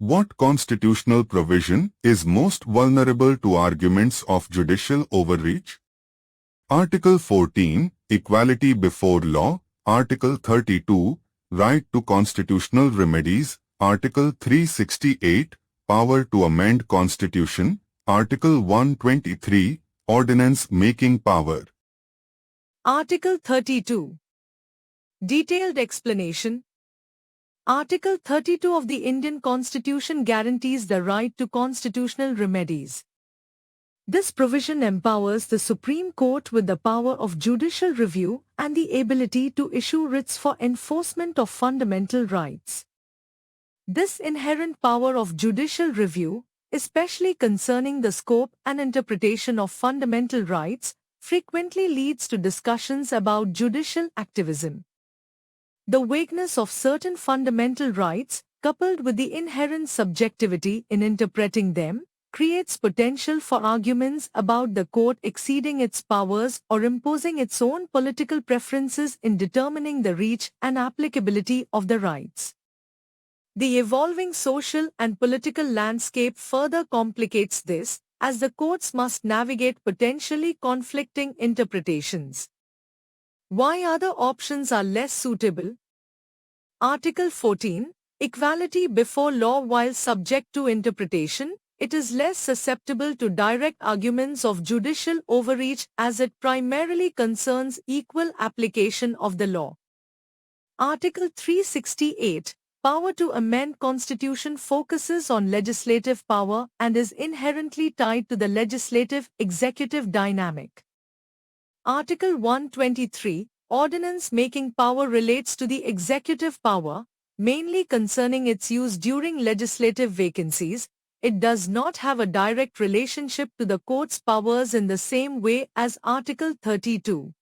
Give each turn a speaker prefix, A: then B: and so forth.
A: What constitutional provision is most vulnerable to arguments of judicial overreach? Article 14, Equality before law. Article 32, Right to constitutional remedies. Article 368, Power to amend Constitution. Article 123, Ordinance making power.
B: Article 32. Detailed explanation. Article 32 of the Indian Constitution guarantees the right to constitutional remedies. This provision empowers the Supreme Court with the power of judicial review and the ability to issue writs for enforcement of fundamental rights. This inherent power of judicial review, especially concerning the scope and interpretation of fundamental rights, frequently leads to discussions about judicial activism. The vagueness of certain fundamental rights, coupled with the inherent subjectivity in interpreting them, creates potential for arguments about the court exceeding its powers or imposing its own political preferences in determining the reach and applicability of the rights. The evolving social and political landscape further complicates this, as the courts must navigate potentially conflicting interpretations. Why other options are less suitable? Article 14, Equality before law. While subject to interpretation, it is less susceptible to direct arguments of judicial overreach as it primarily concerns equal application of the law. Article 368, Power to amend Constitution, focuses on legislative power and is inherently tied to the legislative-executive dynamic. Article 123, Ordinance making power, relates to the executive power, mainly concerning its use during legislative vacancies. It does not have a direct relationship to the court's powers in the same way as Article 32.